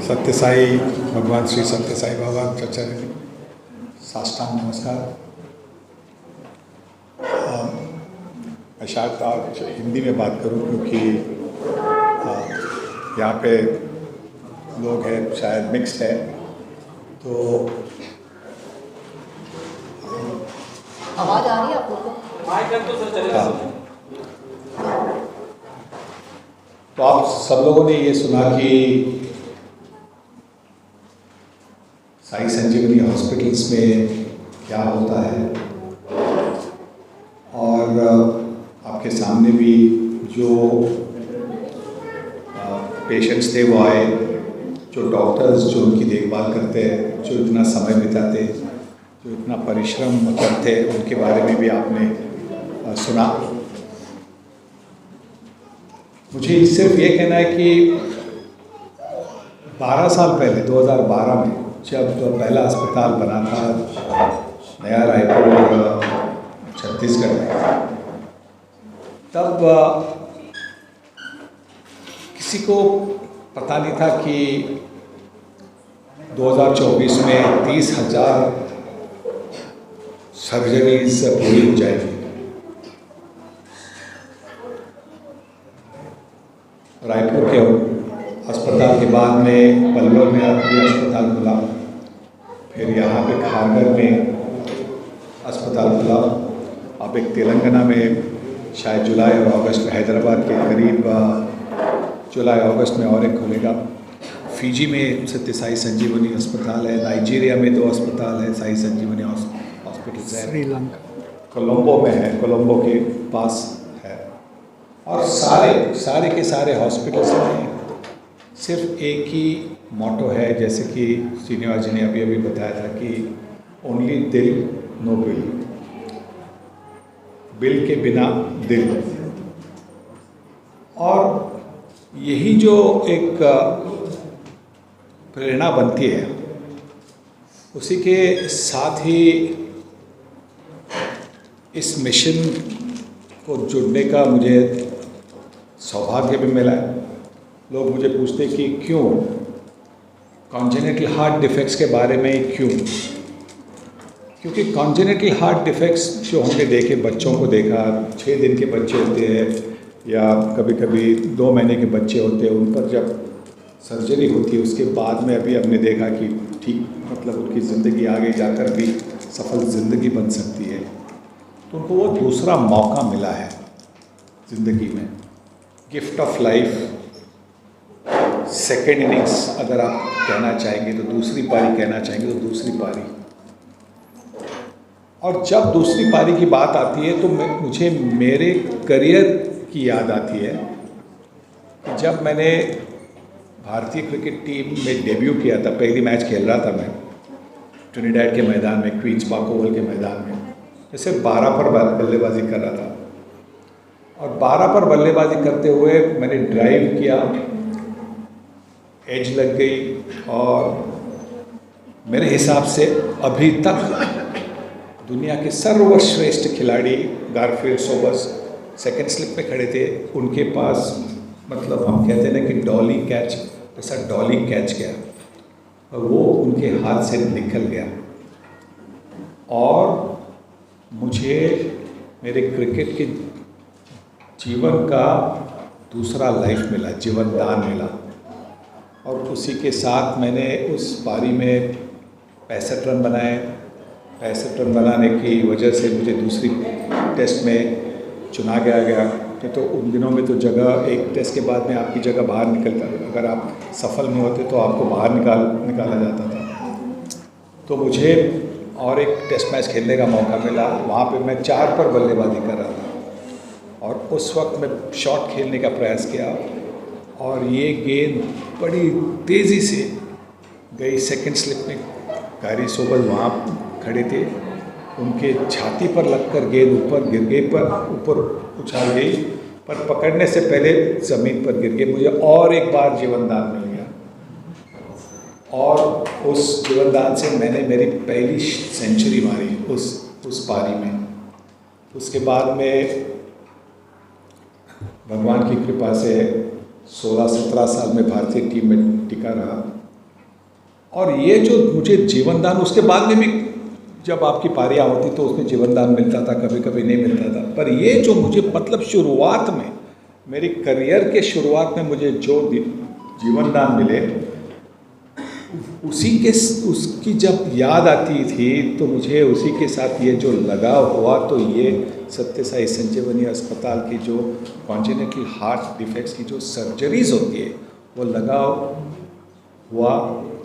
सत्य साई भगवान श्री सत्य साई बाबा चर्चा साष्टांग नमस्कार। मैं शायद आज हिंदी में बात करूं क्योंकि यहाँ पे लोग हैं शायद मिक्स्ड है, तो आवाज़ आ रही है आप लोगों को? तो आप सब लोगों ने ये सुना कि साई संजीवनी हॉस्पिटल्स में क्या होता है, और आपके सामने भी जो पेशेंट्स थे वो आए, जो डॉक्टर्स जो उनकी देखभाल करते हैं, जो इतना समय बिताते, जो इतना परिश्रम करते, उनके बारे में भी आपने सुना। मुझे सिर्फ ये कहना है कि 12 साल पहले 2012 में जब पहला अस्पताल बना था नया रायपुर छत्तीसगढ़ में, तब किसी को पता नहीं था कि 2024 में 30,000 सर्जरीज पूरी हो जाएगी। रायपुर के अस्पताल के बाद में पल्लव में भी अस्पताल खुला, फिर यहाँ पे खारगर में अस्पताल खुला, अब एक तेलंगाना में शायद जुलाई और अगस्त में, हैदराबाद के करीब जुलाई अगस्त में और एक खुलेगा। फिजी में सत्य साई संजीवनी अस्पताल है, नाइजीरिया में 2 अस्पताल है साई संजीवनी हॉस्पिटल है, श्रीलंका कोलंबो में है, कोलंबो के पास है, और सारे के सारे हॉस्पिटल्स में सिर्फ एक ही मोटो है, जैसे कि श्रीनिवास जी ने अभी बताया था कि ओनली दिल नो बिल, बिल के बिना दिल। और यही जो एक प्रेरणा बनती है, उसी के साथ ही इस मिशन को जुड़ने का मुझे सौभाग्य भी मिला है। लोग मुझे पूछते कि क्यों कॉन्जेनिटल हार्ट डिफेक्ट्स के बारे में, क्यों? क्योंकि कॉन्जेनिटल हार्ट डिफेक्ट्स जो हमने देखे, बच्चों को देखा, 6 दिन के बच्चे होते हैं या कभी कभी 2 महीने के बच्चे होते हैं, उन पर जब सर्जरी होती है उसके बाद में अभी हमने देखा कि ठीक मतलब उनकी ज़िंदगी आगे जाकर भी सफल ज़िंदगी बन सकती है। तो उनको वो दूसरा मौका मिला है ज़िंदगी में, gift of life, second innings अगर आप कहना चाहेंगे तो, दूसरी पारी कहना चाहेंगे तो दूसरी पारी। और जब दूसरी पारी की बात आती है तो मुझे मेरे करियर की याद आती है कि जब मैंने भारतीय क्रिकेट टीम में डेब्यू किया था, पहली मैच खेल रहा था मैं ट्रिनिडाड के मैदान में, क्वींस पार्क ओवल के मैदान में, जैसे 12 पर बल्लेबाजी कर रहा था, और 12 पर बल्लेबाजी करते हुए मैंने ड्राइव किया, एज लग गई, और मेरे हिसाब से अभी तक दुनिया के सर्वश्रेष्ठ खिलाड़ी गारफील्ड सोबर्स सेकंड स्लिप पे खड़े थे, उनके पास मतलब हम कहते हैं ना कि डॉली कैच, ऐसा डॉली कैच गया और वो उनके हाथ से निकल गया, और मुझे मेरे क्रिकेट के जीवन का दूसरा लाइफ मिला, जीवन दान मिला। और उसी के साथ मैंने उस पारी में 65 रन बनाए। 65 रन बनाने की वजह से मुझे दूसरी टेस्ट में चुना गया। तो उन दिनों में तो जगह, एक टेस्ट के बाद में आपकी जगह बाहर निकलता, अगर आप सफल नहीं होते तो आपको बाहर निकाला जाता था। तो मुझे और एक टेस्ट मैच खेलने का मौका मिला, वहाँ पे मैं 4 पर बल्लेबाजी कर रहा था, और उस वक्त मैं शॉट खेलने का प्रयास किया, और ये गेंद बड़ी तेज़ी से गई सेकंड स्लिप में। गारी सोबल वहाँ खड़े थे, उनके छाती पर लगकर गेंद ऊपर गिर गई, पर ऊपर उछाल गई, पर पकड़ने से पहले ज़मीन पर गिर गई। मुझे और एक बार जीवनदान मिल गया, और उस जीवनदान से मैंने मेरी पहली सेंचुरी मारी उस पारी में। उसके बाद में भगवान की कृपा से 16-17 साल में भारतीय टीम में टिका रहा, और ये जो मुझे जीवन दान, उसके बाद में भी जब आपकी पारियाँ होती तो उसमें जीवन दान मिलता था, कभी कभी नहीं मिलता था, पर ये जो मुझे मतलब शुरुआत में, मेरी करियर के शुरुआत में मुझे जो जीवन दान मिले, उसकी जब याद आती थी तो मुझे उसी के साथ ये जो लगाव हुआ, तो ये सत्य साई संजीवनी अस्पताल की जो कॉन्जेनिटल हार्ट डिफेक्ट्स की जो सर्जरीज होती है, वो लगाव हुआ,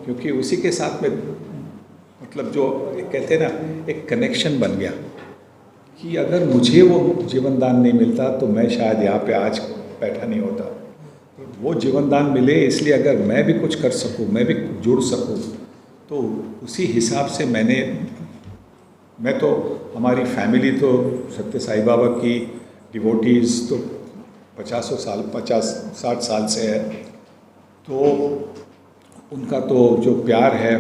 क्योंकि उसी के साथ में मतलब जो कहते हैं ना, एक कनेक्शन बन गया कि अगर मुझे वो जीवन दान नहीं मिलता तो मैं शायद यहाँ पे आज बैठा नहीं होता। वो जीवन दान मिले इसलिए अगर मैं भी कुछ कर सकूं, मैं भी जुड़ सकूं, तो उसी हिसाब से मैं तो, हमारी फैमिली तो सत्य साई बाबा की डिवोटीज़ तो 50-60 साल से है, तो उनका तो जो प्यार है,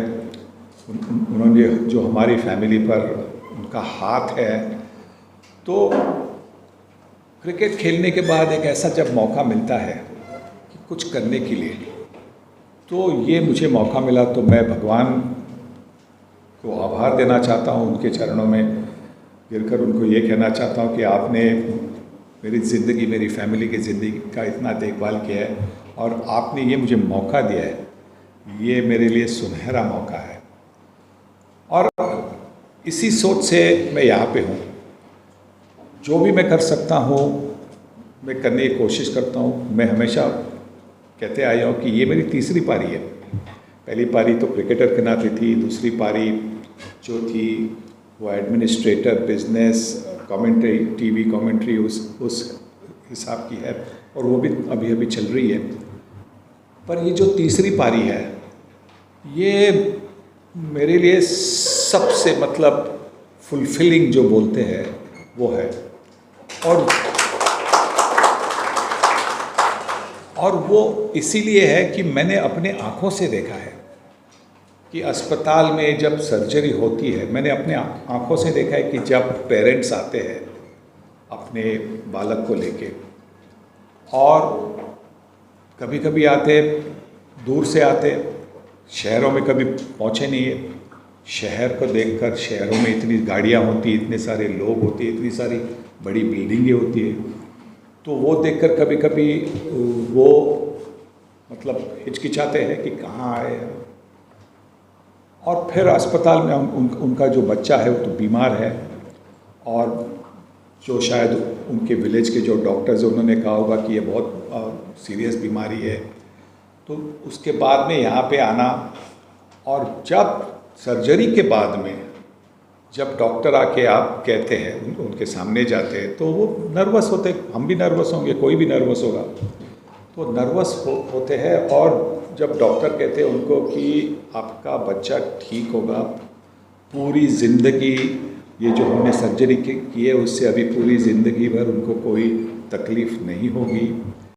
उन्होंने जो हमारी फैमिली पर उनका हाथ है, तो क्रिकेट खेलने के बाद एक ऐसा जब मौका मिलता है कि कुछ करने के लिए, तो ये मुझे मौका मिला, तो मैं भगवान को आभार देना चाहता हूँ, उनके चरणों में गिरकर उनको ये कहना चाहता हूँ कि आपने मेरी ज़िंदगी, मेरी फैमिली की ज़िंदगी का इतना देखभाल किया है, और आपने ये मुझे मौका दिया है, ये मेरे लिए सुनहरा मौका है। और इसी सोच से मैं यहाँ पे हूँ। जो भी मैं कर सकता हूँ मैं करने की कोशिश करता हूँ। मैं हमेशा कहते आया हूँ कि ये मेरी तीसरी पारी है। पहली पारी तो क्रिकेटर के नाते थी, दूसरी पारी जो थी वो administrator, business, commentary, TV commentary, उस हिसाब की है, और वो भी अभी अभी चल रही है। पर ये जो तीसरी पारी है, ये मेरे लिए सबसे मतलब फुलफिलिंग जो बोलते हैं वो है। और वो इसीलिए है कि मैंने अपने आँखों से देखा है कि अस्पताल में जब सर्जरी होती है, मैंने अपने आँखों से देखा है कि जब पेरेंट्स आते हैं अपने बालक को लेके, और कभी कभी आते दूर से आते, शहरों में कभी पहुँचे नहीं है। शहर को देखकर, शहरों में इतनी गाड़ियाँ होती, इतने सारे लोग होते, इतनी सारी बड़ी बिल्डिंगें होती है, तो वो देखकर कभी कभी वो मतलब हिचकिचाते हैं कि कहाँ आए हैं। और फिर अस्पताल में उनका जो बच्चा है वो तो बीमार है, और जो शायद उनके विलेज के जो डॉक्टर्स हैं उन्होंने कहा होगा कि ये बहुत सीरियस बीमारी है, तो उसके बाद में यहाँ पे आना, और जब सर्जरी के बाद में जब डॉक्टर आके आप कहते हैं, उनके सामने जाते हैं, तो वो नर्वस होते, हम भी नर्वस होंगे, कोई भी नर्वस होगा, तो नर्वस होते हैं। और जब डॉक्टर कहते हैं उनको कि आपका बच्चा ठीक होगा, पूरी ज़िंदगी ये जो हमने सर्जरी की है उससे अभी पूरी ज़िंदगी भर उनको कोई तकलीफ़ नहीं होगी,